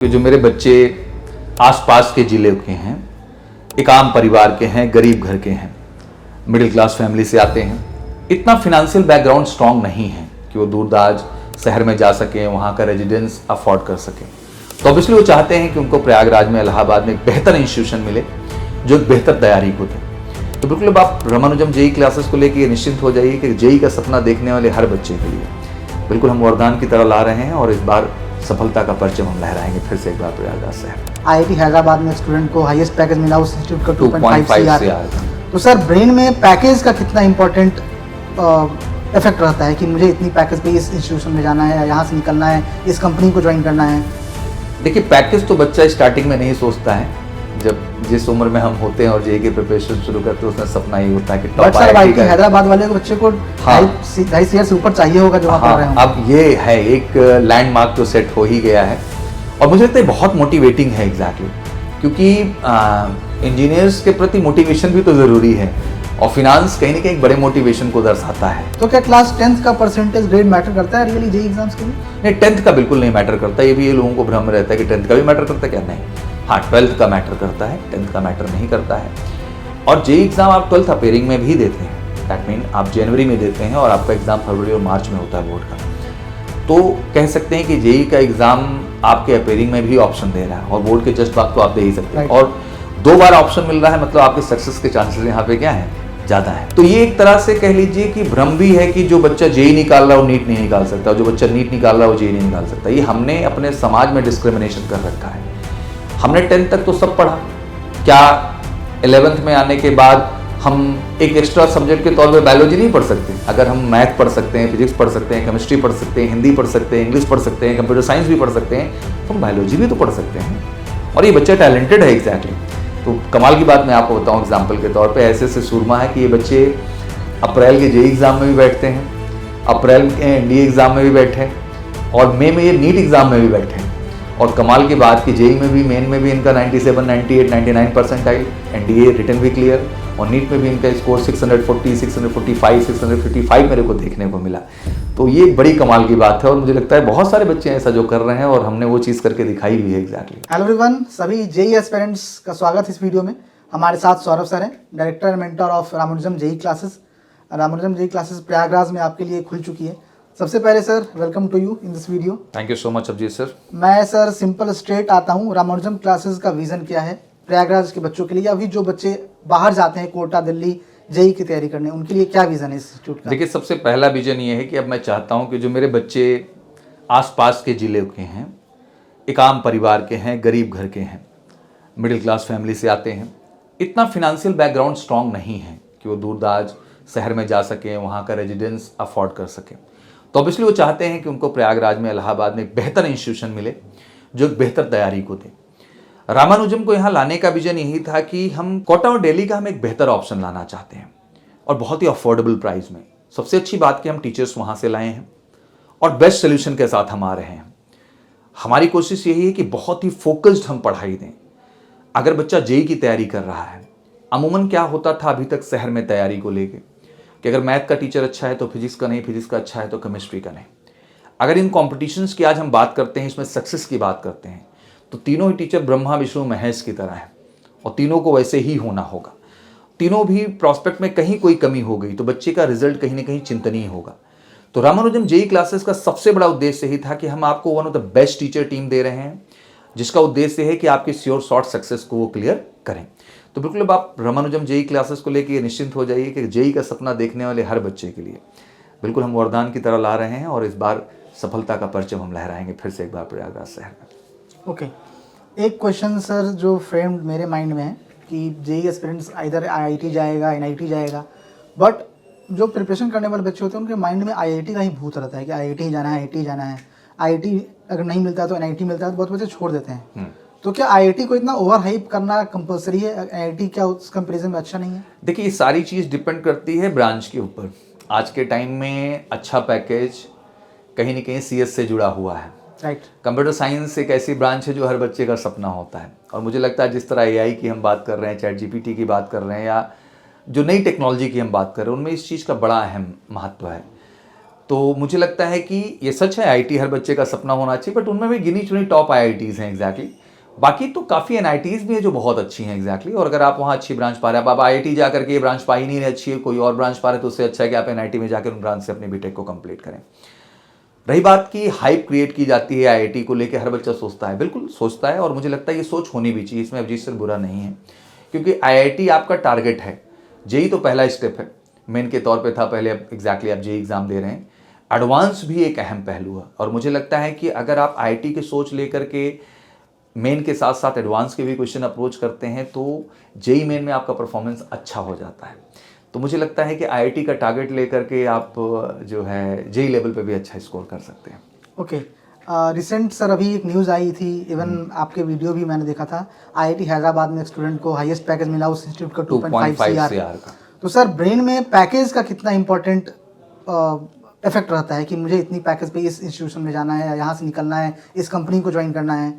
जो मेरे बच्चे आसपास के ज़िले के हैं, एक आम परिवार के हैं, गरीब घर के हैं, मिडिल क्लास फैमिली से आते हैं, इतना फिनेंशियल बैकग्राउंड स्ट्रांग नहीं है कि वो दूर दराज शहर में जा सकें, वहाँ का रेजिडेंस अफोर्ड कर सकें। तो ऑब्वियसली वो चाहते हैं कि उनको प्रयागराज में, इलाहाबाद में एक बेहतर इंस्टीट्यूशन मिले जो एक बेहतर तैयारी को दे। तो बिल्कुल अब आप रामानुजम जेई क्लासेस को लेकर निश्चिंत हो जाइए कि जेई का सपना देखने वाले हर बच्चे के लिए बिल्कुल हम वरदान की तरह ला रहे हैं और इस बार सफलता का परचम हम लहराएंगे फिर से एक बार प्रयागराज शहर। आईआईटी हैदराबाद में स्टूडेंट को हाईएस्ट पैकेज मिला उस इंस्टीट्यूट का 2.5 CR। तो सर ब्रेन में पैकेज का कितना इंपॉर्टेंट इफेक्ट रहता है कि मुझे इतनी पैकेज पे इस इंस्टीट्यूशन में जाना है या यहाँ से निकलना है, इस कंपनी को ज्वाइन करना है? देखिए, पैकेज तो बच्चा स्टार्टिंग में नहीं सोचता है। जब जिस उम्र में हम होते हैं और जेई की प्रिपरेशन शुरू करते हैं, उसमें सपना ही होता है कि टॉप आईआईटी का हैदराबाद वाले को बच्चे को 2.5 CR से ऊपर चाहिए होगा जो आप कर रहे हैं। अब ये है एक लैंडमार्क तो सेट हो ही गया है और मुझे लगता है बहुत मोटिवेटिंग है एग्जैक्टली, क्योंकि इंजीनियर्स के प्रति मोटिवेशन भी तो ज़रूरी है और फिनांस कहीं ना कहीं एक बड़े मोटिवेशन को दर्शाता है। तो क्या क्लास 10th का परसेंटेज ग्रेड मैटर करता है रियली जेई एग्जाम्स के लिए? नहीं, 10th का बिल्कुल नहीं मैटर करता। ये भी ये लोगों को भ्रम रहता है कि 10th का भी मैटर करता है, क्या नहीं। हाँ, 12th का मैटर करता है, 10th का मैटर नहीं करता है। और जेई एग्जाम आप 12th अपेयरिंग में भी देते हैं, दैट मीन आप जनवरी में देते हैं और आपका एग्जाम फरवरी और मार्च में होता है बोर्ड का। तो कह सकते हैं कि जेई का एग्जाम आपके अपेयरिंग में भी ऑप्शन दे रहा है और बोर्ड के जस्ट बाद तो आप दे ही सकते हैं। और 2 बार ऑप्शन मिल रहा है, मतलब आपके सक्सेस के चांसेस यहाँ पे क्या है, ज़्यादा है। तो ये एक तरह से कह लीजिए कि भ्रम भी है कि जो बच्चा जेई निकाल रहा है वो नीट नहीं निकाल सकता, जो बच्चा नीट निकाल रहा है वो जेई नहीं निकाल सकता। ये हमने अपने समाज में डिस्क्रिमिनेशन कर रखा है। हमने 10th तक तो सब पढ़ा, क्या 11th में आने के बाद हम एक एक्स्ट्रा सब्जेक्ट के तौर पे बायोलॉजी नहीं पढ़ सकते? अगर हम मैथ पढ़ सकते हैं, फिजिक्स पढ़ सकते हैं, केमिस्ट्री पढ़ सकते हैं, हिंदी पढ़ सकते हैं, इंग्लिश पढ़ सकते हैं, कंप्यूटर साइंस भी पढ़ सकते हैं, तो हम बायोलॉजी भी तो पढ़ सकते हैं। और ये बच्चा टैलेंटेड है एग्जैक्टली। तो कमाल की बात मैं आपको बताऊं एग्जाम्पल के तौर पे, ऐसे ऐसे सूरमा है कि ये बच्चे अप्रैल के जेई एग्ज़ाम में भी बैठते हैं, अप्रैल के एनडीए एग्ज़ाम में भी बैठे हैं और मई में ये नीट एग्ज़ाम में भी बैठे हैं। और कमाल की बात कि जेई में भी, मेन में भी इनका 97, 98, 99 परसेंटाइल, एनडीए रिटन भी क्लियर और नीट में भी इनका स्कोर 640, 645, 655 मेरे को देखने को मिला। तो ये बड़ी कमाल की बात है और मुझे लगता है बहुत सारे बच्चे ऐसा जो कर रहे हैं और हमने वो चीज़ करके दिखाई भी है एग्जैक्टली। हेलो एवरीवन, सभी जेई एस्पिरेंट्स का स्वागत है इस वीडियो में। हमारे साथ सौरभ सर हैं, director and mentor of Ramanujam JEE classes. Ramanujam JEE classes Prayagraj में आपके लिए खुल चुकी है। सबसे पहले sir, welcome to you in this video. Thank you so much Abhijit sir. मैं सर सिंपल स्ट्रेट आता हूँ, रामानुजम क्लासेस का विजन क्या है प्रयागराज के बच्चों के लिए? अभी जो बच्चे बाहर जाते हैं कोटा, दिल्ली जेई की तैयारी करने, उनके लिए क्या विजन है इस इंस्टीट्यूट का? देखिए, सबसे पहला विजन ये है कि अब मैं चाहता हूँ कि जो मेरे बच्चे आसपास के ज़िले के हैं, एक आम परिवार के हैं, गरीब घर के हैं, मिडिल क्लास फैमिली से आते हैं, इतना फिनेंशियल बैकग्राउंड स्ट्रांग नहीं है कि वो दूर दराज शहर में जा सकें, वहाँ का रेजिडेंस अफोर्ड कर सकें। तो ऑब्वियसली वो चाहते हैं कि उनको प्रयागराज में, इलाहाबाद में एक बेहतर इंस्टीट्यूशन मिले जो एक बेहतर तैयारी को दे। रामानुजम को यहाँ लाने का विजन यही था कि हम कोटा और दिल्ली का हम एक बेहतर ऑप्शन लाना चाहते हैं और बहुत ही अफोर्डेबल प्राइस में। सबसे अच्छी बात कि हम टीचर्स वहाँ से लाए हैं और बेस्ट सोल्यूशन के साथ हम आ रहे हैं। हमारी कोशिश यही है कि बहुत ही फोकस्ड हम पढ़ाई दें। अगर बच्चा जेई की तैयारी कर रहा है, अमूमन क्या होता था अभी तक शहर में तैयारी को लेके कि अगर मैथ का टीचर अच्छा है तो फिजिक्स का नहीं, फिजिक्स का अच्छा है तो केमिस्ट्री का नहीं। अगर इन कॉम्पिटिशन्स की आज हम बात करते हैं, इसमें सक्सेस की बात करते हैं, तो तीनों ही टीचर ब्रह्मा विष्णु महेश की तरह हैं और तीनों को वैसे ही होना होगा। तीनों भी प्रॉस्पेक्ट में कहीं कोई कमी हो गई तो बच्चे का रिजल्ट कहीं ना कहीं चिंतनीय होगा। तो रामानुजम जेई क्लासेस का सबसे बड़ा उद्देश्य यही था कि हम आपको one of the best teacher team दे रहे हैं, जिसका उद्देश्य है कि आपकी श्योर शॉर्ट सक्सेस को वो क्लियर करें। तो बिल्कुल अब आप रामानुजम जेई क्लासेस को लेकर निश्चिंत हो जाइए कि जेई का सपना देखने वाले हर बच्चे के लिए बिल्कुल हम वरदान की तरह ला रहे हैं और इस बार सफलता का परचम हम लहराएंगे फिर से एक बार प्रयागराज शहर में। ओके, एक क्वेश्चन सर जो फ्रेम्ड मेरे माइंड में है कि जेई एस्पिरेंट्स इधर आईआईटी जाएगा, एनआईटी जाएगा, बट जो प्रिपरेशन करने वाले बच्चे होते हैं उनके माइंड में आईआईटी का ही भूत रहता है कि आईआईटी जाना है, आईआईटी जाना है। आईआईटी अगर नहीं मिलता तो एनआईटी मिलता है तो बहुत बच्चे छोड़ देते हैं। तो क्या आईआईटी को इतना ओवर हाइप करना कंपलसरी है? आईआईटी क्या उस कंपैरिजन में अच्छा नहीं है? देखिए, ये सारी चीज़ डिपेंड करती है ब्रांच के ऊपर। आज के टाइम में अच्छा पैकेज कहीं ना कहीं सीएस से जुड़ा हुआ है। राइट। कंप्यूटर साइंस एक ऐसी ब्रांच है जो हर बच्चे का सपना होता है और मुझे लगता है जिस तरह एआई की हम बात कर रहे हैं, चैट जीपीटी की बात कर रहे हैं या जो नई टेक्नोलॉजी की हम बात कर रहे हैं, उनमें इस चीज़ का बड़ा अहम महत्व है। तो मुझे लगता है कि ये सच है, आईआईटी हर बच्चे का सपना होना चाहिए, बट उनमें भी गिनी चुनी टॉप आईआईटीज़ हैं एग्जैक्टली। बाकी तो काफ़ी एनआईटीज़ भी है जो बहुत अच्छी हैं एग्जैक्टली। और अगर आप वहाँ अच्छी ब्रांच पा रहे हैं, अब आप आईआईटी जा करके ये ब्रांच पा ही नहीं रहे अच्छी है, कोई और ब्रांच पा रहे, तो उससे अच्छा है कि आप एनआईटी में जाकर उन ब्रांच से अपनी बीटेक को कंप्लीट करें। रही बात की हाइप क्रिएट की जाती है आईआईटी को लेकर, हर बच्चा सोचता है, बिल्कुल सोचता है, और मुझे लगता है ये सोच होनी भी चाहिए, इसमें अभिजीत सर बुरा नहीं है, क्योंकि आईआईटी आपका टारगेट है। जेई तो पहला स्टेप है, मेन के तौर पे था पहले, अब एग्जैक्टली आप जेई एग्जाम दे रहे हैं। एडवांस भी एक अहम पहलू है, और मुझे लगता है कि अगर आप आईआईटी की सोच लेकर के मेन के साथ साथ एडवांस के भी क्वेश्चन अप्रोच करते हैं तो जेई मेन में आपका परफॉर्मेंस अच्छा हो जाता है। तो मुझे लगता है कि आईआईटी का टारगेट लेकर के आप जो है जेई लेवल पे भी अच्छा स्कोर कर सकते हैं। ओके, रिसेंट सर अभी एक न्यूज़ आई थी, इवन आपके वीडियो भी मैंने देखा था, आईआईटी हैदराबाद में एक स्टूडेंट को हाईएस्ट पैकेज मिला उस इंस्टीट्यूट का 2.5 CR का। तो सर ब्रेन में पैकेज का कितना इंपॉर्टेंट इफेक्ट रहता है कि मुझे इतनी पैकेज पे इस इंस्टीट्यूशन में जाना है, यहाँ से निकलना है, इस कंपनी को ज्वाइन करना है?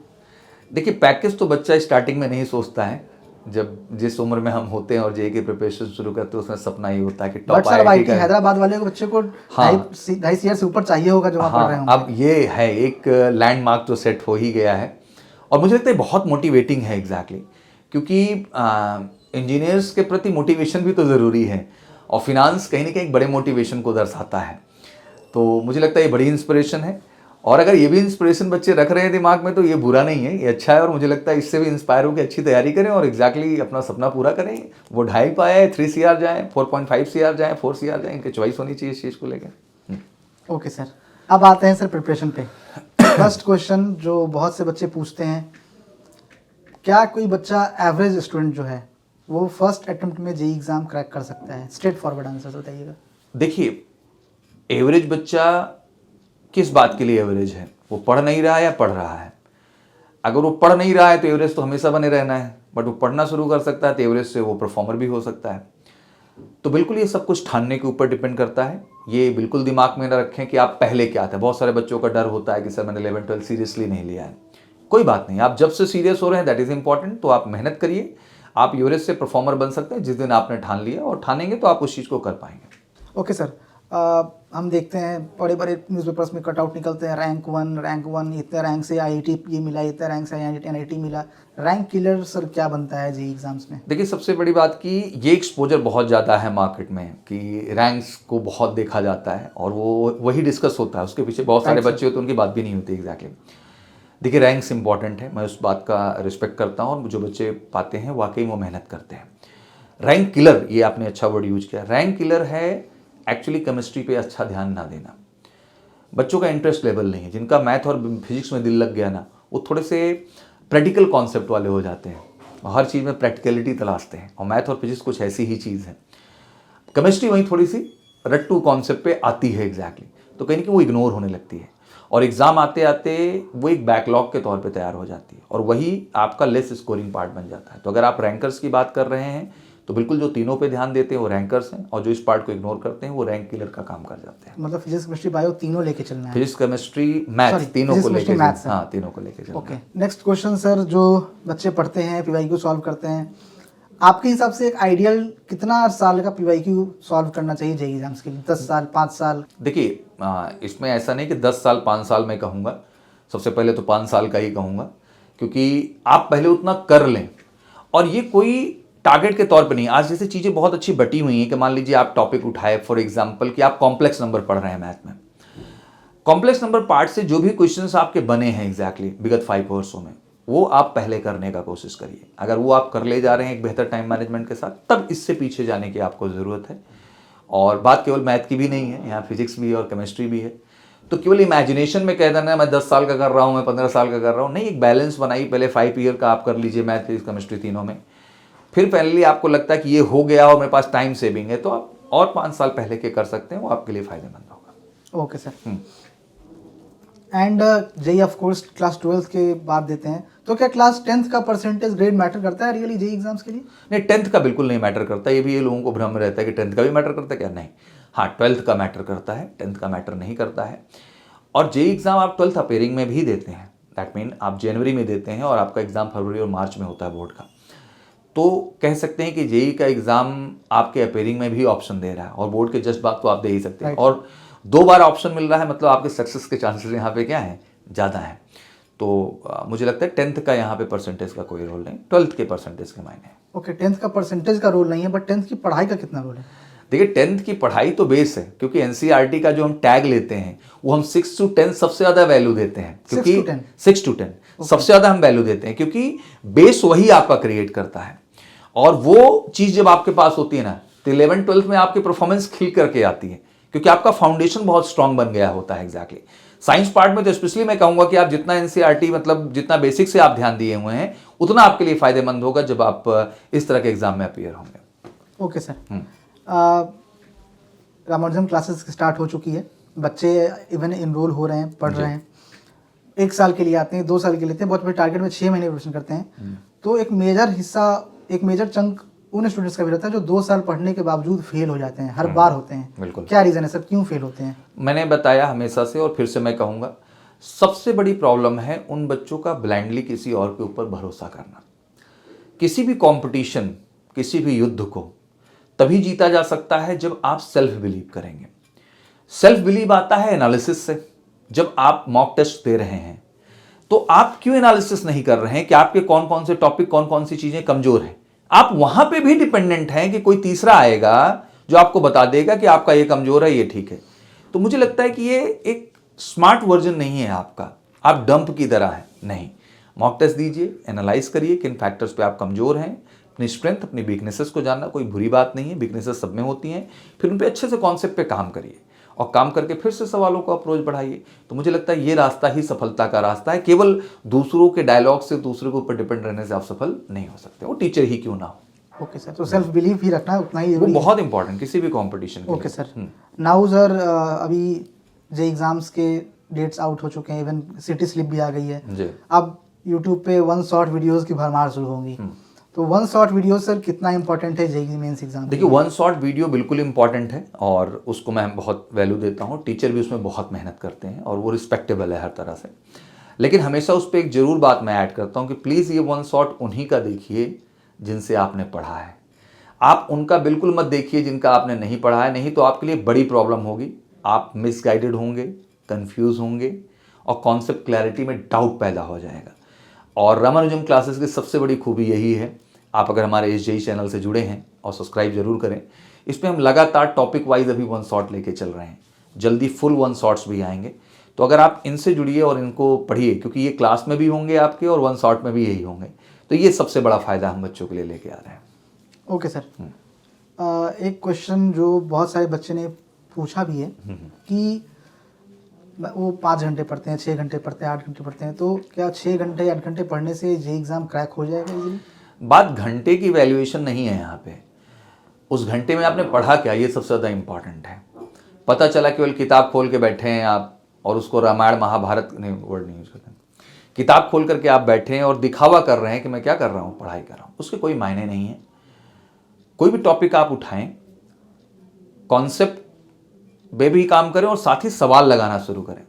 देखिए, पैकेज तो बच्चा स्टार्टिंग में नहीं सोचता है, जब जिस उम्र में हम होते हैं और जेई की प्रिपरेशन शुरू करते हैं उसमें सपना ही होता है कि टॉप आईआईटी का। हैदराबाद वाले को बच्चे को 2.5 CR से ऊपर चाहिए होगा जो वहाँ पढ़ रहे होंगे। अब ये है एक लैंडमार्क जो सेट हो ही गया है, और मुझे लगता है बहुत मोटिवेटिंग है एग्जैक्टली, क्योंकि इंजीनियर्स के प्रति मोटिवेशन भी तो ज़रूरी है, और फिनांस कहीं ना कहीं एक बड़े मोटिवेशन को दर्शाता है। तो मुझे लगता है ये बड़ी इंस्पिरेशन है, और अगर ये भी इंस्पिरेशन बच्चे रख रहे हैं दिमाग में तो ये बुरा नहीं है, ये अच्छा है। और मुझे लगता है इससे भी इंस्पायर होकर अच्छी तैयारी करें और एग्जैक्टली अपना सपना पूरा करें। वो 2.5 पाए, 3 CR जाएँ, 4.5 CR जाएँ, 4 CR जाएँ, इनकी चॉइस होनी चाहिए इस चीज़ को लेकर। ओके सर, अब आते हैं सर प्रिपरेशन पे। फर्स्ट क्वेश्चन जो बहुत से बच्चे पूछते हैं, क्या कोई बच्चा एवरेज स्टूडेंट जो है वो फर्स्ट अटेम्प्ट में जेई एग्जाम क्रैक कर सकता है? स्ट्रेट फॉरवर्ड आंसर बताइएगा। देखिए, एवरेज बच्चा किस बात के लिए एवरेज है? वो पढ़ नहीं रहा है या पढ़ रहा है? अगर वो पढ़ नहीं रहा है तो एवरेज तो हमेशा बने रहना है, बट वो पढ़ना शुरू कर सकता है तो एवरेज से वो परफॉर्मर भी हो सकता है। तो बिल्कुल ये सब कुछ ठानने के ऊपर डिपेंड करता है। ये बिल्कुल दिमाग में ना रखें कि आप पहले क्या थे। बहुत सारे बच्चों का डर होता है कि सर मैंने 11-12 सीरियसली नहीं लिया है। कोई बात नहीं, आप जब से सीरियस हो रहे हैं दैट इज़ इंपॉर्टेंट, तो आप मेहनत करिए, आप एवरेज से परफॉर्मर बन सकते हैं जिस दिन आपने ठान लिया, और ठानेंगे तो आप उस चीज़ को कर पाएंगे। ओके सर, हम देखते हैं बड़े बड़े न्यूज़पेपर्स में कटआउट निकलते हैं, रैंक वन, इतने रैंक से आईआईटी ये मिला, इतने रैंक से एनआईटी मिला। रैंक किलर सर क्या बनता है जेई एग्जाम्स में? देखिए, सबसे बड़ी बात कि ये एक्सपोजर बहुत ज़्यादा है मार्केट में कि रैंक्स को बहुत देखा जाता है और वो वही डिस्कस होता है, उसके पीछे बहुत सारे बच्चे होते हैं, उनकी बात भी नहीं होती एग्जैक्टली। देखिए, रैंक्स इंपॉर्टेंट है, मैं उस बात का रिस्पेक्ट करता हूँ, और जो बच्चे पाते हैं वाकई वो मेहनत करते हैं। रैंक किलर, ये आपने अच्छा वर्ड यूज किया। रैंक किलर है एक्चुअली केमिस्ट्री पे अच्छा ध्यान ना देना। बच्चों का इंटरेस्ट लेवल नहीं है, जिनका मैथ और फिजिक्स में दिल लग गया ना, वो थोड़े से प्रैक्टिकल कॉन्सेप्ट वाले हो जाते हैं और हर चीज़ में प्रैक्टिकलिटी तलाशते हैं, और मैथ और फिजिक्स कुछ ऐसी ही चीज़ है। केमिस्ट्री वहीं थोड़ी सी रट्टू कॉन्सेप्ट पे आती है एग्जैक्टली, तो कहीं ना कहीं वो इग्नोर होने लगती है, और एग्ज़ाम आते आते वो एक बैकलॉग के तौर पे तैयार हो जाती है, और वही आपका लेस स्कोरिंग पार्ट बन जाता है। तो अगर आप रैंकर्स की बात कर रहे हैं तो बिल्कुल जो तीनों पे ध्यान देते हैं वो रैंकर्स हैं, और जो इस पार्ट को इग्नोर करते हैं वो रैंक किलर का काम कर जाते हैं। मतलब फिजिक्स केमिस्ट्री बायो तीनों लेके चलना है? फिजिक्स केमिस्ट्री मैथ तीनों को लेके, हाँ तीनों को लेके चलना। ओके, नेक्स्ट क्वेश्चन सर, जो बच्चे पढ़ते हैं पीवाईक्यू सॉल्व करते हैं, आपके हिसाब से एक आइडियल कितना साल का पीवाईक्यू सॉल्व करना चाहिए जेईई एग्जाम्स के लिए? 10 साल, 5 साल? देखिए, इसमें ऐसा नहीं कि 10 साल 5 साल में कहूँगा, सबसे पहले तो 5 साल का ही कहूँगा, क्योंकि आप पहले उतना कर लें, और ये कोई टारगेट के तौर पे नहीं। आज जैसे चीज़ें बहुत अच्छी बटी हुई हैं कि मान लीजिए आप टॉपिक उठाए फॉर एग्जांपल कि आप कॉम्प्लेक्स नंबर पढ़ रहे हैं मैथ में, कॉम्प्लेक्स नंबर पार्ट से जो भी क्वेश्चंस आपके बने हैं एग्जैक्टली विगत 5 वर्षों में, वो आप पहले करने का कोशिश करिए। अगर वो आप कर ले जा रहे हैं एक बेहतर टाइम मैनेजमेंट के साथ, तब इससे पीछे जाने की आपको ज़रूरत है। और बात केवल मैथ की भी नहीं है, यहाँ फिजिक्स भी है और केमिस्ट्री भी है। तो केवल इमेजिनेशन में कह देना मैं 10 साल का कर रहा हूँ, मैं 15 साल का कर रहा हूँ, नहीं, एक बैलेंस बनाइए। पहले 5 ईयर का आप कर लीजिए मैथ फिजिक्स केमिस्ट्री तीनों में, फिर पहले आपको लगता है कि ये हो गया और मेरे पास टाइम सेविंग है, तो आप और 5 साल पहले के कर सकते हैं, वो आपके लिए फायदेमंद होगा। Okay sir. And JEE of course class 12th के बाद देते हैं, तो क्या क्लास 10th का परसेंटेज ग्रेड मैटर करता है रियली जेईई एग्जाम्स के लिए? नहीं, 10th का बिल्कुल नहीं मैटर करता। ये भी ये लोगों को भ्रम रहता है कि 10th का भी मैटर करता है क्या? नहीं, हाँ 12th का मैटर करता है, 10th का मैटर नहीं करता है। और जेईई एग्जाम आप 12th अपेयरिंग में भी देते हैं, दैट मीन आप जनवरी में देते हैं और आपका एग्जाम फरवरी और मार्च में होता है बोर्ड का। तो कह सकते हैं कि जेईई का एग्जाम आपके अपेयरिंग में भी ऑप्शन दे रहा है, और बोर्ड के जस्ट बाद तो आप दे ही सकते हैं। और 2 बार ऑप्शन मिल रहा है, मतलब आपके सक्सेस के चांसेस यहाँ पे क्या है, ज़्यादा हैं। तो मुझे लगता है 10th का यहाँ पे परसेंटेज का कोई रोल नहीं, 12th के परसेंटेज के मायने। ओके, 10th का परसेंटेज का रोल नहीं है, बट 10th की पढ़ाई का कितना रोल है? देखिए 10th की पढ़ाई तो बेस है, क्योंकि एनसीईआरटी का जो हम टैग लेते हैं वो हम 6 to 10 सबसे ज्यादा वैल्यू देते हैं, क्योंकि 6 to 10 सबसे ज्यादा हम वैल्यू देते हैं, क्योंकि बेस वही आपका क्रिएट करता है। और वो चीज जब आपके पास होती है ना, तो 11th 12th में आपकी परफॉर्मेंस खिल करके आती है, क्योंकि आपका फाउंडेशन बहुत स्ट्रांग बन गया होता है। एग्जैक्टली साइंस पार्ट में तो स्पेशली मैं कहूंगा कि आप जितना एनसीईआरटी मतलब जितना बेसिक से आप ध्यान दिए हुए हैं उतना आपके लिए फायदेमंद होगा जब आप इस तरह के एग्जाम में अपीयर होंगे। Okay sir, Ramanujan classes start हो चुकी है, बच्चे इवन इनरोल हो रहे हैं, पढ़ रहे हैं। 1 साल के लिए आते हैं, 2 साल के लिए लेते हैं, बहुत बड़े टारगेट में 6 महीने प्रिपरेशन करते हैं। तो एक मेजर हिस्सा, एक मेजर चंक उन स्टूडेंट्स का भी रहता है जो 2 साल पढ़ने के बावजूद फेल हो जाते हैं, हर बार होते हैं। बिल्कुल। क्या रीज़न है सर, क्यों फेल होते हैं? मैंने बताया हमेशा से और फिर से मैं कहूँगा, सबसे बड़ी प्रॉब्लम है उन बच्चों का ब्लाइंडली किसी और के ऊपर भरोसा करना। किसी भी कंपटीशन, किसी भी युद्ध को तभी जीता जा सकता है जब आप सेल्फ बिलीव करेंगे। सेल्फ बिलीव आता है एनालिसिस से। जब आप मॉक टेस्ट दे रहे हैं तो आप क्यों एनालिसिस नहीं कर रहे हैं कि आपके कौन कौन से टॉपिक, कौन कौन सी चीजें कमजोर हैं? आप वहां पे भी डिपेंडेंट हैं कि कोई तीसरा आएगा जो आपको बता देगा कि आपका ये कमजोर है, ये ठीक है। तो मुझे लगता है कि ये एक स्मार्ट वर्जन नहीं है आपका, आप डंप की तरह है। नहीं, मॉक टेस्ट दीजिए, एनालाइज करिए किन फैक्टर्स पे आप कमजोर हैं, अपनी स्ट्रेंथ, अपनी वीकनेसेस को जानना कोई बुरी बात नहीं है, वीकनेसेस सब में होती हैं। फिर उन पे अच्छे से कॉन्सेप्ट पे काम करिए और काम करके फिर से सवालों को अप्रोच बढ़ाइए। तो मुझे लगता है ये रास्ता ही सफलता का रास्ता है। केवल दूसरों के डायलॉग से, दूसरे के ऊपर डिपेंड रहने से आप सफल नहीं हो सकते, वो टीचर ही क्यों ना हो। ओके सर, तो सेल्फ बिलीव ही रखना उतना ही वो बहुत इंपॉर्टेंट किसी भी कॉम्पिटिशन के लिए। ओके सर, नाउ सर अभी जे एग्जाम्स के डेट्स आउट हो चुके हैं, इवन सिटी स्लिप भी आ गई है जी। अब यूट्यूब पे 1 शॉट वीडियोस की भरमार शुरू होंगी। तो 1 शॉट वीडियो सर कितना इंपॉर्टेंट है जेईई मेंस एग्जाम? देखिए 1 शॉट वीडियो बिल्कुल इंपॉर्टेंट है और उसको मैं बहुत वैल्यू देता हूँ। टीचर भी उसमें बहुत मेहनत करते हैं और वो रिस्पेक्टेबल है हर तरह से। लेकिन हमेशा उस पर एक जरूर बात मैं ऐड करता हूँ कि प्लीज़ ये 1 शॉट उन्हीं का देखिए जिनसे आपने पढ़ा है। आप उनका बिल्कुल मत देखिए जिनका आपने नहीं पढ़ा है, नहीं तो आपके लिए बड़ी प्रॉब्लम होगी। आप मिसगाइडेड होंगे, कंफ्यूज होंगे और कॉन्सेप्ट क्लैरिटी में डाउट पैदा हो जाएगा। और रामानुजम क्लासेस की सबसे बड़ी खूबी यही है, आप अगर हमारे एसजेई चैनल से जुड़े हैं और सब्सक्राइब जरूर करें, इसमें हम लगातार टॉपिक वाइज अभी 1 शॉट लेके चल रहे हैं, जल्दी फुल 1 शॉट्स भी आएंगे। तो अगर आप इनसे जुड़िए और इनको पढ़िए, क्योंकि ये क्लास में भी होंगे आपके और 1 शॉट में भी यही होंगे। तो ये सबसे बड़ा फायदा हम बच्चों के लिए लेके आ रहे हैं। ओके सर, एक क्वेश्चन जो बहुत सारे बच्चे ने पूछा भी है कि वो 5 घंटे पढ़ते हैं, 6 घंटे पढ़ते हैं, 8 घंटे पढ़ते हैं, तो क्या 6 घंटे 8 घंटे पढ़ने से जेईई एग्जाम क्रैक हो जाएगा इजीली? बात घंटे की वैल्यूएशन नहीं है यहाँ पे, उस घंटे में आपने पढ़ा क्या, ये सबसे ज़्यादा इंपॉर्टेंट है। पता चला केवल किताब खोल के बैठे हैं आप और उसको रामायण महाभारत, नहीं वर्ड नहीं यूज करते, किताब खोल करके आप बैठे हैं और दिखावा कर रहे हैं कि मैं क्या कर रहा हूँ, पढ़ाई कर रहा हूँ, उसके कोई मायने नहीं है। कोई भी टॉपिक आप उठाएं, कॉन्सेप्ट वे भी काम करें और साथ ही सवाल लगाना शुरू करें।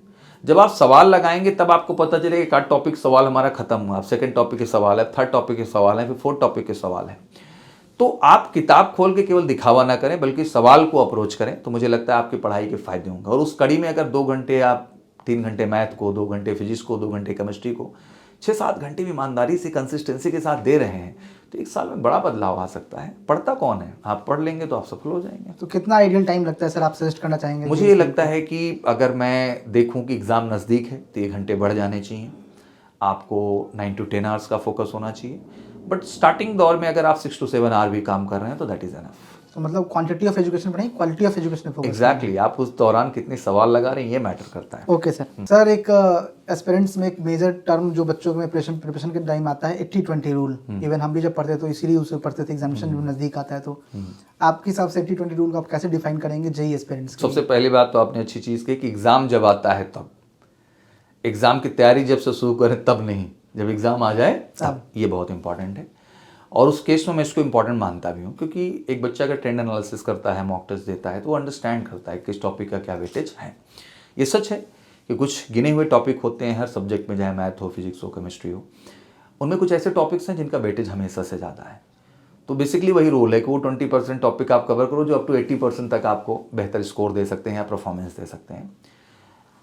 जब आप सवाल लगाएंगे तब आपको पता चलेगा कि 1 टॉपिक सवाल हमारा खत्म हुआ, अब 2nd टॉपिक के सवाल है, 3rd टॉपिक के सवाल है, फिर 4th टॉपिक के सवाल है। तो आप किताब खोल के केवल दिखावा ना करें बल्कि सवाल को अप्रोच करें, तो मुझे लगता है आपकी पढ़ाई के फायदे होंगे। और उस कड़ी में अगर 2 घंटे आप 3 घंटे मैथ को, 2 घंटे फिजिक्स को, 2 घंटे केमिस्ट्री को, 6-7 घंटे भी ईमानदारी से कंसिस्टेंसी के साथ दे रहे हैं तो 1 साल में बड़ा बदलाव आ सकता है। पढ़ता कौन है, आप पढ़ लेंगे तो आप सफल हो जाएंगे। तो कितना आइडियल टाइम लगता है सर, आप सजेस्ट करना चाहेंगे? मुझे ये लगता है कि अगर मैं देखूं कि एग्ज़ाम नज़दीक है तो 1 घंटे बढ़ जाने चाहिए। आपको 9 to 10 आवर्स का फोकस होना चाहिए, बट स्टार्टिंग दौर में अगर आप 6 to 7 आवर भी काम कर रहे हैं तो दैट इज़ एनफ। तो मतलब क्वांटिटी ऑफ एजुकेशन पढ़ाई, quality of education focus. Exactly, आप उस दौरान कितने सवाल लगा रहे हैं ये मैटर करता है। Okay sir. सर एक एस्पिरेंट्स में एक मेजर टर्म जो बच्चों में प्रिपरेशन के टाइम आता है 80-20 रूल। इवन हम भी जब पढ़ते तो इसीलिए उसे पढ़ते थे, एग्जामिनेशन जो नजदीक आता है। तो आपके हिसाब से 80-20 रूल को आप कैसे डिफाइन करेंगे जेईई एस्पिरेंट्स? सबसे पहली बात तो आपने अच्छी चीज़ की कि एग्ज़ाम जब आता है तब, एग्ज़ाम की तैयारी जब से शुरू करें तब नहीं, जब एग्ज़ाम आ जाए तब। ये बहुत इंपॉर्टेंट है और उस केस में मैं इसको इंपॉर्टेंट मानता भी हूँ, क्योंकि एक बच्चा अगर ट्रेंड एनालिसिस करता है, मॉक टेस्ट देता है, तो वो अंडरस्टैंड करता है किस टॉपिक का क्या वेटेज है। ये सच है कि कुछ गिने हुए टॉपिक होते हैं हर सब्जेक्ट में, चाहे मैथ हो, फिजिक्स हो, केमिस्ट्री हो, उनमें कुछ ऐसे टॉपिक्स हैं जिनका वेटेज हमेशा से ज़्यादा है। तो बेसिकली वही रोल है कि वो 20% टॉपिक आप कवर करो जो अप टू 80% तक आपको बेहतर स्कोर दे सकते हैं या परफॉर्मेंस दे सकते हैं।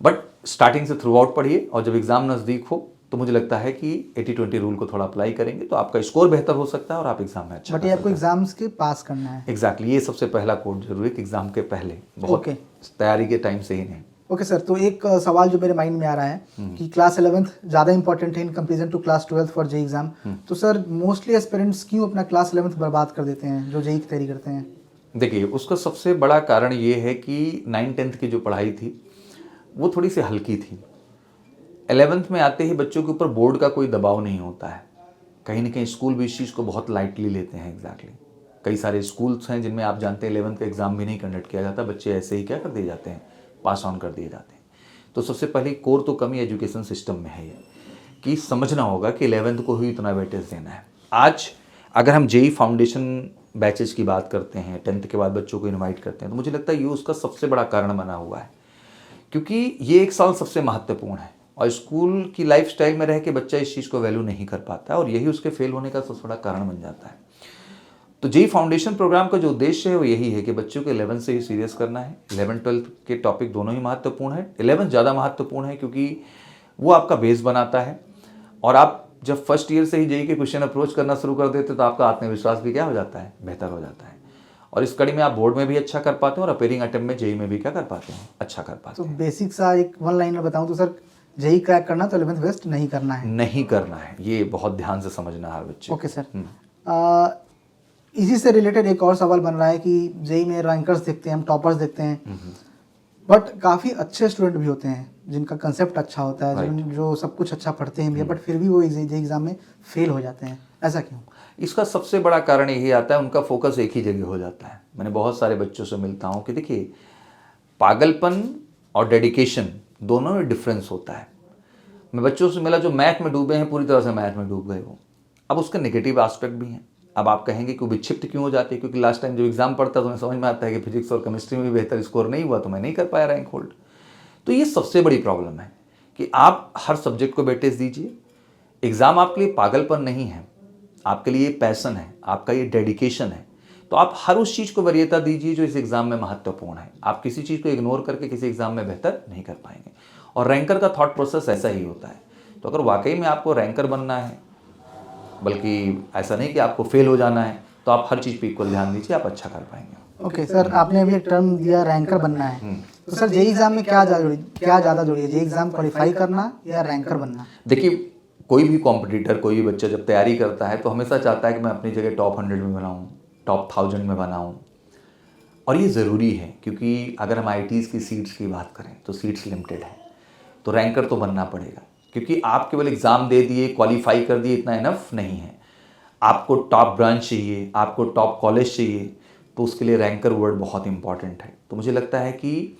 बट स्टार्टिंग से थ्रू आउट पढ़िए और जब एग्ज़ाम नज़दीक हो तो मुझे लगता है कि 80-20 रूल को थोड़ा अप्लाई करेंगे तो आपका स्कोर बेहतर हो सकता है और आप एग्जाम में अच्छा बट ये आपको एग्जाम्स के पास करना है। एग्जैक्टली, ये सबसे पहला कोड जरूरी है कि एग्जाम के पहले, बहुत Okay. तैयारी के टाइम से ही नहीं। ओके सर, तो एक सवाल जो मेरे माइंड में आ रहा है कि क्लास 11th ज़्यादा इंपॉर्टेंट है in comparison to class 12th for JEE exam, तो सर मोस्टली एस्पिरेंट्स क्यों अपना क्लास 11th बर्बाद कर देते हैं जो जेई की तैयारी करते हैं? देखिए, उसका सबसे बड़ा कारण ये है कि 9th-10th की जो पढ़ाई थी वो थोड़ी सी हल्की थी। 11th में आते ही बच्चों के ऊपर बोर्ड का कोई दबाव नहीं होता है। कहीं ना कहीं स्कूल भी इस चीज़ को बहुत लाइटली लेते हैं। एग्जैक्टली, कई सारे स्कूल्स हैं जिनमें आप जानते हैं 11th का एग्ज़ाम भी नहीं कंडक्ट किया जाता, बच्चे ऐसे ही क्या कर दिए जाते हैं, पास ऑन कर दिए जाते हैं। तो सबसे पहली कोर तो कमी एजुकेशन सिस्टम में है ये कि समझना होगा कि 11th को ही इतना वेटेज देना है। आज अगर हम जेई फाउंडेशन बैचेज की बात करते हैं, 10th के बाद बच्चों को इन्वाइट करते हैं, तो मुझे लगता है ये उसका सबसे बड़ा कारण बना हुआ है, क्योंकि ये एक साल सबसे महत्वपूर्ण है और स्कूल की लाइफस्टाइल में रह के बच्चा इस चीज़ को वैल्यू नहीं कर पाता है और यही उसके फेल होने का सबसे बड़ा कारण बन जाता है। तो जेई फाउंडेशन प्रोग्राम का जो उद्देश्य है वो यही है कि बच्चों को 11th से ही सीरियस करना है। 11th-12th के टॉपिक दोनों ही महत्वपूर्ण है। 11th ज़्यादा महत्वपूर्ण है क्योंकि वो आपका बेस बनाता है और आप जब फर्स्ट ईयर से ही जेई के क्वेश्चन अप्रोच करना शुरू कर देते तो आपका आत्मविश्वास भी क्या हो जाता है, बेहतर हो जाता है और इस कड़ी में आप बोर्ड में भी अच्छा कर पाते हैं और अपेयरिंग अटेम्प्ट में जेई में भी क्या कर पाते हैं, अच्छा कर पाते हैं। तो बेसिक सा एक वन लाइनर बताऊं तो सर, जेई क्रैक करना तो 11th वेस्ट नहीं करना है। नहीं करना है, ये बहुत ध्यान से समझना है बच्चे। ओके सर, इसी से रिलेटेड एक और सवाल बन रहा है कि जेई में रैंकर्स देखते हैं हम, टॉपर्स देखते हैं, बट काफ़ी अच्छे स्टूडेंट भी होते हैं जिनका कंसेप्ट अच्छा होता है, जो सब कुछ अच्छा पढ़ते हैं भी, बट फिर भी वो जेई एग्जाम में फेल हो जाते हैं, ऐसा क्यों? इसका सबसे बड़ा कारण यही आता है, उनका फोकस एक ही जगह हो जाता है। मैंने बहुत सारे बच्चों से मिलता हूँ कि देखिए, पागलपन और डेडिकेशन दोनों में डिफरेंस होता है। मैं बच्चों से मिला जो मैथ में डूबे हैं, पूरी तरह से मैथ में डूब गए वो। अब उसके नेगेटिव एस्पेक्ट भी हैं। अब आप कहेंगे कि वो विक्षिप्त क्यों हो जाती है, क्योंकि लास्ट टाइम जब एग्जाम पढ़ता है तो मैं समझ में आता है कि फिजिक्स और केमिस्ट्री में भी बेहतर स्कोर नहीं हुआ तो मैं नहीं कर पाया रैंक होल्ड। तो ये सबसे बड़ी प्रॉब्लम है कि आप हर सब्जेक्ट को वेटेज दीजिए। एग्ज़ाम आपके लिए पागलपन नहीं है, आपके लिए पैसन है, आपका ये डेडिकेशन है। तो आप हर उस चीज़ को वरीयता दीजिए जो इस एग्ज़ाम में महत्वपूर्ण है। आप किसी चीज़ को इग्नोर करके किसी एग्ज़ाम में बेहतर नहीं कर पाएंगे और रैंकर का थॉट प्रोसेस ऐसा ही होता है। तो अगर वाकई में आपको रैंकर बनना है, बल्कि ऐसा नहीं कि आपको फेल हो जाना है, तो आप हर चीज़ पे इक्वल ध्यान दीजिए, आप अच्छा कर पाएंगे। ओके सर, आपने अभी एक टर्म दिया रैंकर बनना है, तो सर जेई एग्जाम में क्या ज़्यादा जरूरी है, जेई एग्जाम क्वालिफाई करना या रैंकर बनना? देखिए, कोई भी कॉम्पिटिटर, कोई भी बच्चा जब तैयारी करता है तो हमेशा चाहता है कि मैं अपनी जगह टॉप 100 में बनाऊँ, टॉप 1000 में बनाऊँ, और ये ज़रूरी है क्योंकि अगर हम आईटीज़ की सीट्स की बात करें तो सीट्स लिमिटेड है, तो रैंकर तो बनना पड़ेगा। क्योंकि आप केवल एग्ज़ाम दे दिए, क्वालिफाई कर दिए, इतना इनफ नहीं है। आपको टॉप ब्रांच चाहिए, आपको टॉप कॉलेज चाहिए, तो उसके लिए रैंकर वर्ड बहुत इंपॉर्टेंट है। तो मुझे लगता है कि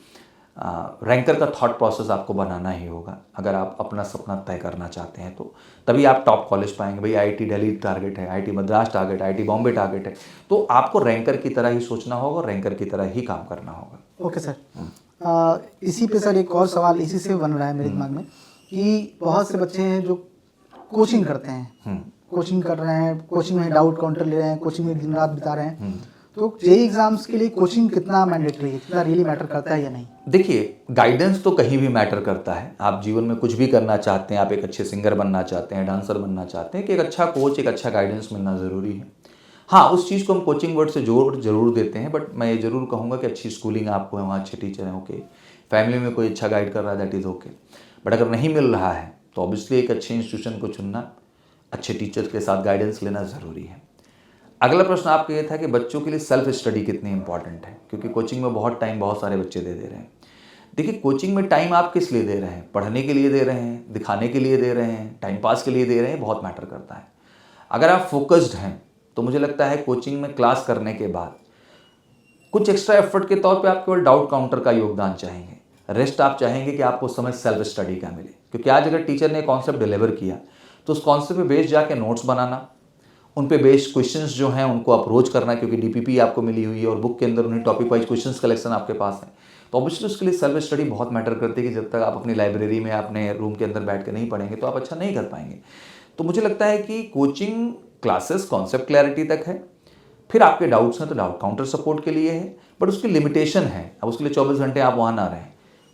रैंकर का थॉट प्रोसेस आपको बनाना ही होगा अगर आप अपना सपना तय करना चाहते हैं, तो तभी आप टॉप कॉलेज पाएंगे। भाई आईआईटी दिल्ली टारगेट है, आईआईटी मद्रास टारगेट है, आईआईटी बॉम्बे टारगेट है, तो आपको रैंकर की तरह ही सोचना होगा, रैंकर की तरह ही काम करना होगा। ओके सर, इसी पे सर एक और सवाल इसी से बन रहा है मेरे दिमाग में कि बहुत से बच्चे हैं जो कोचिंग करते हैं, कोचिंग कर रहे हैं, कोचिंग में डाउट काउंटर ले रहे हैं, कोचिंग में दिन रात बिता रहे हैं, तो जेई एग्जाम्स के लिए कोचिंग कितना मैंडेटरी है, कितना रियली मैटर करता है या नहीं? देखिए, गाइडेंस तो कहीं भी मैटर करता है। आप जीवन में कुछ भी करना चाहते हैं, आप एक अच्छे सिंगर बनना चाहते हैं, डांसर बनना चाहते हैं, कि एक अच्छा कोच, एक अच्छा गाइडेंस मिलना ज़रूरी है। हाँ, उस चीज़ को हम कोचिंग वर्ड से जोड़ जरूर देते हैं, बट मैं ये ज़रूर कहूँगा कि अच्छी स्कूलिंग आपको है, वहाँ अच्छे टीचर हैं, ओके, फैमिली में कोई अच्छा गाइड कर रहा है, दैट इज़ ओके। बट अगर नहीं मिल रहा है तो ऑब्वियसली एक अच्छे इंस्टीट्यूशन को चुनना, अच्छे टीचर के साथ गाइडेंस लेना ज़रूरी है। अगला प्रश्न आपका ये था कि बच्चों के लिए सेल्फ स्टडी कितनी इंपॉर्टेंट है, क्योंकि कोचिंग में बहुत टाइम बहुत सारे बच्चे दे रहे हैं। देखिए, कोचिंग में टाइम आप किस लिए दे रहे हैं, पढ़ने के लिए दे रहे हैं, दिखाने के लिए दे रहे हैं, टाइम पास के लिए दे रहे हैं, बहुत मैटर करता है। अगर आप फोकस्ड हैं तो मुझे लगता है कोचिंग में क्लास करने के बाद कुछ एक्स्ट्रा एफर्ट के तौर पे आप केवल डाउट काउंटर का योगदान चाहेंगे, रेस्ट आप चाहेंगे कि आपको समय सेल्फ स्टडी का मिले। क्योंकि आज अगर टीचर ने कॉन्सेप्ट डिलीवर किया तो उस कॉन्सेप्ट पे बेस जाके नोट्स बनाना, उन पे बेस्ड क्वेश्चंस जो हैं उनको अप्रोच करना, क्योंकि डीपीपी आपको मिली हुई है और बुक के अंदर उन्हें टॉपिक वाइज क्वेश्चंस कलेक्शन आपके पास है, तो ऑब्वियसली उसके लिए सेल्फ स्टडी बहुत मैटर करती है कि जब तक आप अपनी लाइब्रेरी में अपने रूम के अंदर बैठ के नहीं पढ़ेंगे तो आप अच्छा नहीं कर पाएंगे। तो मुझे लगता है कि कोचिंग क्लासेस कॉन्सेप्ट क्लैरिटी तक है, फिर आपके डाउट्स हैं तो डाउट काउंटर सपोर्ट के लिए है, बट उसकी लिमिटेशन है। अब उसके लिए 24 घंटे आप वहाँ ना रहें,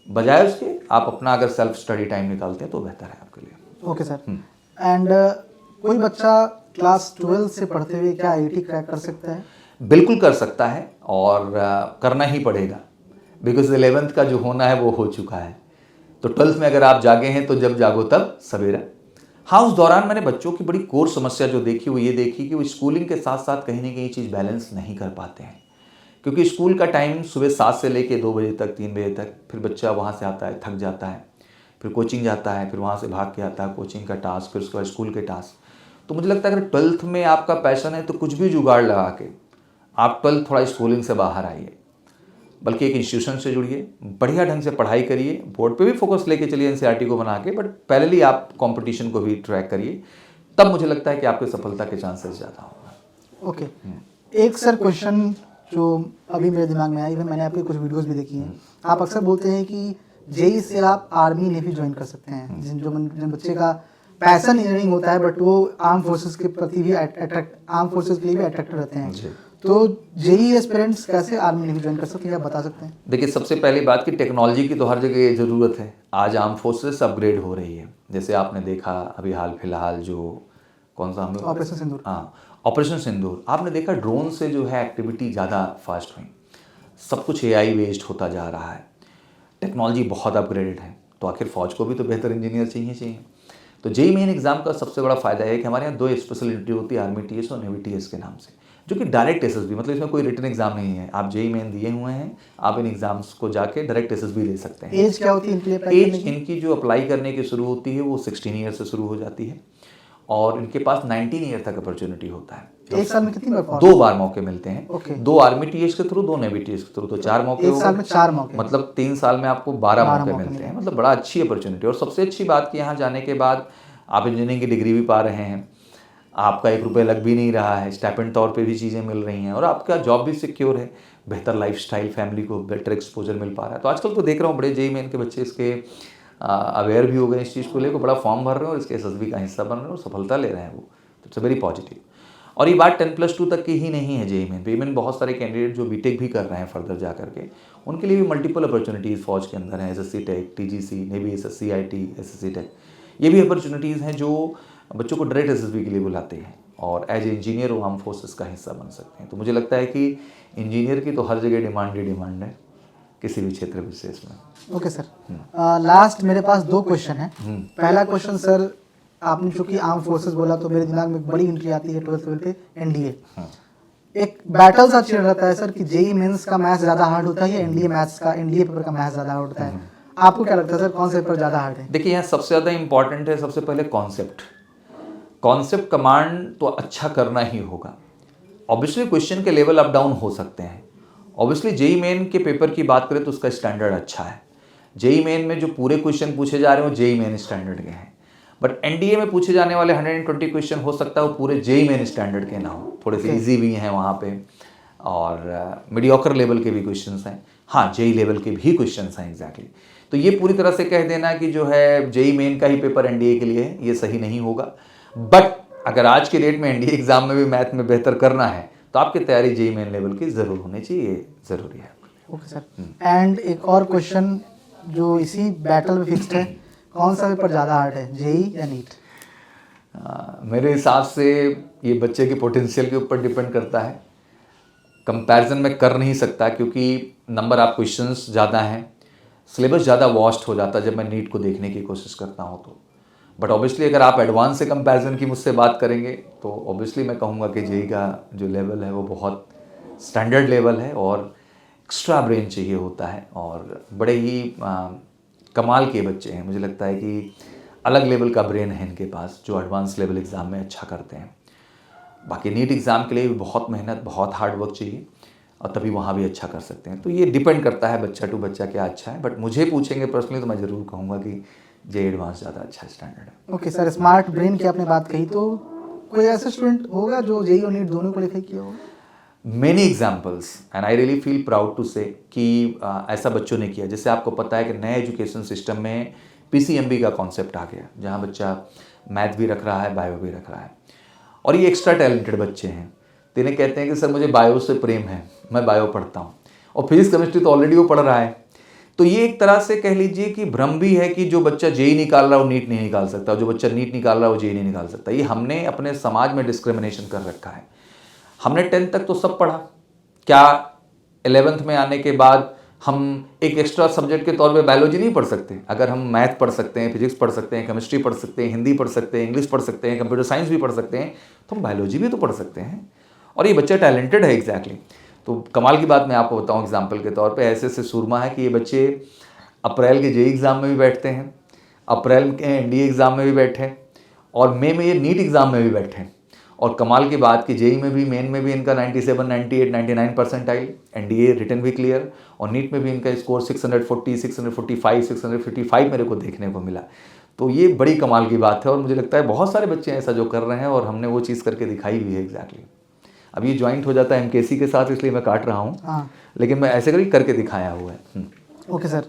बजाय उसके आप अपना अगर सेल्फ स्टडी टाइम निकालते हैं तो बेहतर है आपके लिए। Okay sir. एंड कोई बच्चा क्लास 12 से पढ़ते हुए क्या आईआईटी क्रैक कर सकता है? बिल्कुल कर सकता है, और करना ही पड़ेगा, बिकॉज 11th का जो होना है वो हो चुका है। तो 12th में अगर आप जागे हैं तो जब जागो तब सवेरा। हाँ, उस दौरान मैंने बच्चों की बड़ी कोर समस्या जो देखी वो ये देखी कि वो स्कूलिंग के साथ साथ कहीं ना कहीं चीज़ बैलेंस नहीं कर पाते हैं, क्योंकि स्कूल का टाइम सुबह 7 से लेके 2 बजे तक, 3 बजे तक, फिर बच्चा वहाँ से आता है, थक जाता है, फिर कोचिंग जाता है, फिर वहाँ से भाग के आता है, कोचिंग का टास्क, फिर उसके बाद स्कूल के टास्क। तो मुझे लगता है अगर 12th में आपका पैशन है तो कुछ भी जुगाड़ लगा के आप 12th थोड़ा स्कूलिंग से बाहर आइए, बल्कि एक इंस्टीट्यूशन से जुड़िए, बढ़िया ढंग से पढ़ाई करिए, बोर्ड पे भी फोकस लेके चलिए एनसीईआरटी को बना के, बट पहले आप कंपटीशन को भी ट्रैक करिए, तब मुझे लगता है कि आपके सफलता के चांसेस ज़्यादा होगा। ओके। एक सर क्वेश्चन जो अभी मेरे दिमाग में आई, मैंने आपकी कुछ वीडियोस भी देखी हैं। आप अक्सर बोलते हैं कि जेई से आप आर्मी नेवी ज्वाइन कर सकते हैं, जिन बच्चे का पैशन इंजीनियरिंग होता है बट वो आर्म फोर्सेस के प्रति भी आर्म फोर्सेस के लिए भी अट्रैक्टेड रहते हैं। तो जेई एस्पिरेंट्स कैसे आर्मी नेवी ज्वाइन कर सकते हैं, आप बता सकते हैं? देखिए, सबसे पहली बात कि टेक्नोलॉजी की तो हर जगह ज़रूरत है। आज आर्म फोर्सेस अपग्रेड हो रही है, जैसे आपने देखा अभी हाल फिलहाल जो कौन सा हम ऑपरेशन सिंदूर। हाँ, ऑपरेशन सिंदूर, आपने देखा ड्रोन से जो है एक्टिविटी ज़्यादा फास्ट हुई, सब कुछ एआई बेस्ड होता जा रहा है, टेक्नोलॉजी बहुत अपग्रेडेड है, तो आखिर फौज को भी तो बेहतर इंजीनियर चाहिए। तो जेई मेन एग्जाम का सबसे बड़ा फायदा है कि हमारे यहाँ 2 स्पेशलिटी होती है, आर्मी टीएस और नेवी टीएस के नाम से, जो कि डायरेक्ट एसएसबी, मतलब इसमें कोई रिटन एग्जाम नहीं है। आप जेई मेन दिए हुए हैं, आप इन एग्जाम्स को जाके डायरेक्ट एसएसबी दे सकते हैं। एज क्या होती है इनके लिए अप्लाई करने की? इनकी जो अप्लाई करने की शुरू होती है वो 16 ईयर से शुरू हो जाती है, और इनके पास 19 ईयर तक अपॉर्चुनिटी होता है। एक साल में कितनी बार? 2 बार मौके मिलते हैं। ओके। 2 आर्मी टीएस के थ्रू, 2 नेवी टीएस के थ्रू, तो 4 मौके। एक साल में 4 मौके, मतलब 3 साल में आपको 12 मौके मिलते हैं, मतलब बड़ा अच्छी अपॉर्चुनिटी। और सबसे अच्छी बात कि यहाँ जाने के बाद आप इंजीनियरिंग की डिग्री भी पा रहे हैं, आपका 1 रुपये लग भी नहीं रहा है, स्टाइपेंड तौर पे भी चीज़ें मिल रही हैं, और आपका जॉब भी सिक्योर है, बेहतर लाइफस्टाइल, फैमिली को बेटर एक्सपोजर मिल पा रहा है। तो आजकल तो देख रहा हूँ बड़े जेई मेन के बच्चे इसके अवेयर भी हो गए, इस चीज़ को लेकर बड़ा फॉर्म भर रहे हैं और इसके एसएसबी का हिस्सा बन रहे हैं और सफलता ले रहे हैं वो, तो इट्स वेरी पॉजिटिव। और ये बात 10+2 तक की ही नहीं है जेई मेन पे, इवन बहुत सारे कैंडिडेट जो बीटेक भी कर रहे हैं फर्दर जा करके, उनके लिए भी मल्टीपल अपॉर्चुनिटीज़ फौज के अंदर हैं, SSC tech, TGC, navy SSC, IT, SSC tech, ये भी अपॉर्चुनिटीज़ हैं जो बच्चों को डायरेक्ट एसएसबी के लिए बुलाते हैं और एज ए इंजीनियर वो आर्म फोर्सेस का हिस्सा बन सकते हैं। तो मुझे लगता है कि इंजीनियर की तो हर जगह डिमांड है, किसी भी क्षेत्र विशेष में। ओके सर, लास्ट मेरे पास 2 क्वेश्चन हैं। पहला क्वेश्चन सर, आपने चूंकि आर्म फोर्सेस बोला तो मेरे दिमाग में एक बड़ी एंट्री आती है 12th लेवल पे, एनडीए। एक बैटल सा चल रहता है सर कि जेई मेंस का मैथ्स ज़्यादा हार्ड होता है या एनडीए पेपर का मैथ्स ज़्यादा हार्ड होता है? आपको क्या लगता है सर, कौन सा पेपर ज़्यादा हार्ड है? देखिए, यहाँ सबसे ज़्यादा इंपॉर्टेंट है सबसे पहले कॉन्सेप्ट कमांड तो अच्छा करना ही होगा। ऑब्वियसली क्वेश्चन के लेवल अप डाउन हो सकते हैं। ऑब्वियसली जेई मेन के पेपर की बात करें तो उसका स्टैंडर्ड अच्छा है। जेई मेन में जो पूरे क्वेश्चन पूछे जा रहे हैं वो जेई मेन स्टैंडर्ड के हैं, बट एनडीए में पूछे जाने वाले 120 क्वेश्चन हो सकता है वो पूरे जेई मेन स्टैंडर्ड के ना हो, थोड़े से इजी भी हैं वहाँ पे, और मीडियोकर लेवल के भी क्वेश्चंस हैं। हाँ, जेई लेवल के भी क्वेश्चंस हैं एग्जैक्टली। तो ये पूरी तरह से कह देना कि जो है जेई मेन का ही पेपर एनडीए के लिए है, ये सही नहीं होगा। बट अगर आज के डेट में एनडीए एग्जाम में भी मैथ में बेहतर करना है तो आपकी तैयारी जेई मेन लेवल की ज़रूर होनी चाहिए, ज़रूरी है। ओके सर, एंड एक और क्वेश्चन जो इसी बैटल में फिक्स्ड है, कौन सा पेपर ज़्यादा हार्ड है, जेई या नीट? मेरे हिसाब से ये बच्चे के पोटेंशियल के ऊपर डिपेंड करता है। कंपैरिजन में कर नहीं सकता क्योंकि नंबर ऑफ क्वेश्चंस ज़्यादा हैं, सिलेबस ज़्यादा वास्ट हो जाता है जब मैं नीट को देखने की कोशिश करता हूँ तो। बट ऑब्वियसली अगर आप एडवांस से कंपैरिजन की मुझसे बात करेंगे तो ऑब्वियसली मैं कहूँगा कि जेई का जो लेवल है वो बहुत स्टैंडर्ड लेवल है और एक्स्ट्रा ब्रेन चाहिए होता है, और बड़े ही कमाल के बच्चे हैं। मुझे लगता है कि अलग लेवल का ब्रेन है इनके पास जो एडवांस लेवल एग्ज़ाम में अच्छा करते हैं। बाकी नीट एग्ज़ाम के लिए भी बहुत मेहनत, बहुत हार्ड वर्क चाहिए और तभी वहाँ भी अच्छा कर सकते हैं। तो ये डिपेंड करता है बच्चा टू बच्चा क्या अच्छा है, बट मुझे पूछेंगे पर्सनली तो मैं ज़रूर कहूँगा कि जेई एडवांस ज़्यादा अच्छा स्टैंडर्ड है। ओके सर, स्मार्ट ब्रेन की आपने बात कही, तो कोई ऐसा स्टूडेंट होगा जो जेई और नीट दोनों क्वालिफाई किया होगा? Many examples and I really feel proud to say कि ऐसा बच्चों ने किया। जैसे आपको पता है कि नए एजुकेशन सिस्टम में पीसीएमबी का कॉन्सेप्ट आ गया, जहाँ बच्चा मैथ भी रख रहा है, बायो भी रख रहा है, और ये एक्स्ट्रा टैलेंटेड बच्चे हैं। तो इन्हें कहते हैं कि सर मुझे बायो से प्रेम है, मैं बायो पढ़ता हूँ, और फिजिक्स केमिस्ट्री तो ऑलरेडी वो पढ़ रहा है। तो ये एक तरह से कह लीजिए कि भ्रम भी है कि जो बच्चा जेई निकाल रहा है वो नीट नहीं निकाल सकता, जो बच्चा नीट निकाल रहा है वो जेई नहीं निकाल सकता। ये हमने अपने समाज में डिस्क्रिमिनेशन कर रखा है। हमने 10th तक तो सब पढ़ा, क्या 11th में आने के बाद हम एक एक्स्ट्रा सब्जेक्ट के तौर पे बायोलॉजी नहीं पढ़ सकते? अगर हम मैथ पढ़ सकते हैं, फिजिक्स पढ़ सकते हैं, केमिस्ट्री पढ़ सकते हैं, हिंदी पढ़ सकते हैं, इंग्लिश पढ़ सकते हैं, कंप्यूटर साइंस भी पढ़ सकते हैं, तो हम बायोलॉजी भी तो पढ़ सकते हैं। और ये बच्चा टैलेंटेड है एग्जैक्टली। तो कमाल की बात मैं आपको बताऊं एग्जाम्पल के तौर पे, ऐसे ऐसे सूरमा है कि ये बच्चे अप्रैल के जेई एग्ज़ाम में भी बैठते हैं, अप्रैल के एनडीए एग्ज़ाम में भी बैठे, और मई में ये नीट एग्ज़ाम में भी बैठे। और कमाल की बात कि जेई में भी, मेन में भी इनका 97, 98, 99 परसेंटाइल, एनडीए रिटन भी क्लियर, और नीट में भी इनका स्कोर 640, 645, 655 मेरे को देखने को मिला। तो ये बड़ी कमाल की बात है, और मुझे लगता है बहुत सारे बच्चे ऐसा जो कर रहे हैं, और हमने वो चीज़ करके दिखाई भी है एग्जैक्टली। अब ये ज्वाइंट हो जाता है एमकेसी के साथ, इसलिए मैं काट रहा हूँ। हाँ, लेकिन मैं ऐसे करके दिखाया हुआ है। ओके सर,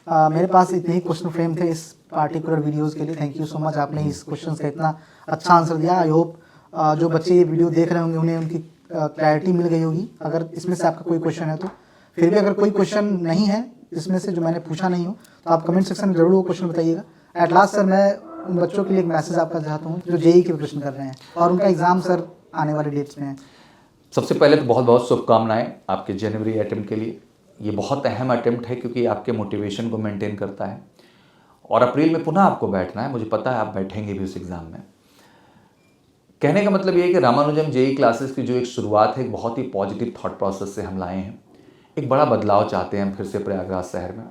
मेरे पास इतने ही क्वेश्चन फ्रेम थे इस पार्टिकुलर वीडियोस के लिए। थैंक यू सो मच, आपने इस क्वेश्चंस का इतना अच्छा आंसर दिया। आई होप जो बच्चे ये वीडियो देख रहे होंगे उन्हें उनकी क्लैरिटी मिल गई होगी। अगर इसमें से आपका कोई क्वेश्चन है तो, फिर भी अगर कोई क्वेश्चन नहीं है इसमें से जो मैंने पूछा नहीं हो, तो आप कमेंट सेक्शन में जरूर वो क्वेश्चन बताइएगा। एट लास्ट सर, मैं उन बच्चों के लिए एक मैसेज आपका चाहता हूँ जो जेई की प्रिपरेशन कर रहे हैं और उनका एग्ज़ाम सर आने वाले डेट्स में है। सबसे पहले तो बहुत बहुत शुभकामनाएं आपके जनवरी अटेम्प्ट के लिए। ये बहुत अहम अटेम्प्ट है क्योंकि आपके मोटिवेशन को मेंटेन करता है, और अप्रैल में पुनः आपको बैठना है। मुझे पता है आप बैठेंगे भी उस एग्ज़ाम में। कहने का मतलब ये है कि रामानुजम जेई क्लासेस की जो एक शुरुआत है, एक बहुत ही पॉजिटिव थॉट प्रोसेस से हम लाए हैं। एक बड़ा बदलाव चाहते हैं हम फिर से प्रयागराज शहर में।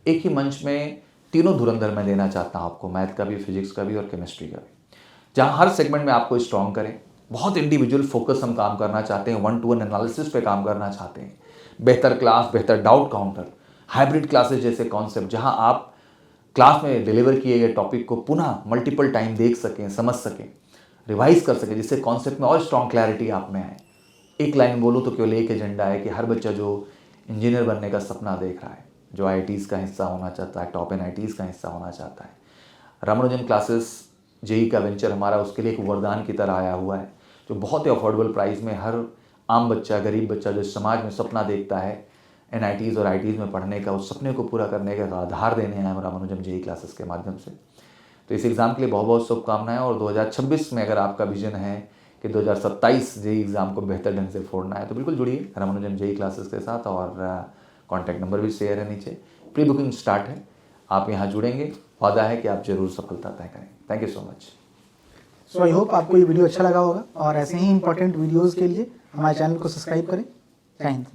एक ही मंच में तीनों धुरंधर मैं देना चाहता हूँ आपको, मैथ का भी, फिजिक्स का भी और केमिस्ट्री का भी, जहाँ हर सेगमेंट में आपको स्ट्रॉन्ग करें। बहुत इंडिविजुअल फोकस हम काम करना चाहते हैं, 1-to-1 एनालिसिस पे काम करना चाहते हैं। बेहतर क्लास, बेहतर डाउट काउंटर, हाइब्रिड क्लासेस जैसे कॉन्सेप्ट, जहाँ आप क्लास में डिलीवर किए गए टॉपिक को पुनः मल्टीपल टाइम देख सकें, समझ सकें, रिवाइज कर सकें, जिससे कॉन्सेप्ट में और स्ट्रॉन्ग क्लैरिटी आप में आए। एक लाइन बोलूँ तो केवल एक एजेंडा है कि हर बच्चा जो इंजीनियर बनने का सपना देख रहा है, जो IITs का हिस्सा होना चाहता है, टॉप NITs का हिस्सा होना चाहता है, रामानुजम क्लासेस जेई का वेंचर हमारा उसके लिए एक वरदान की तरह आया हुआ है, जो बहुत ही अफोर्डेबल प्राइस में हर आम बच्चा, गरीब बच्चा जो समाज में सपना देखता है NITs और IITs में पढ़ने का, उस सपने को पूरा करने का आधार देने आए रामानुजम जेई क्लासेस के माध्यम से। तो इस एग्ज़ाम के लिए बहुत बहुत शुभकामनाएं। और 2026 में अगर आपका विजन है कि 2027 जेई एग्ज़ाम को बेहतर ढंग से फोड़ना है, तो बिल्कुल जुड़िए रामानुजम जेई क्लासेस के साथ, और कॉन्टैक्ट नंबर भी शेयर है नीचे। प्री बुकिंग स्टार्ट है, आप यहाँ जुड़ेंगे, वादा है कि आप जरूर सफलता तय करेंगे। Thank you so much. So I hope आपको ये वीडियो अच्छा लगा होगा, और ऐसे ही इंपॉर्टेंट वीडियोज़ के लिए हमारे चैनल को सब्सक्राइब करें। जय हिंद।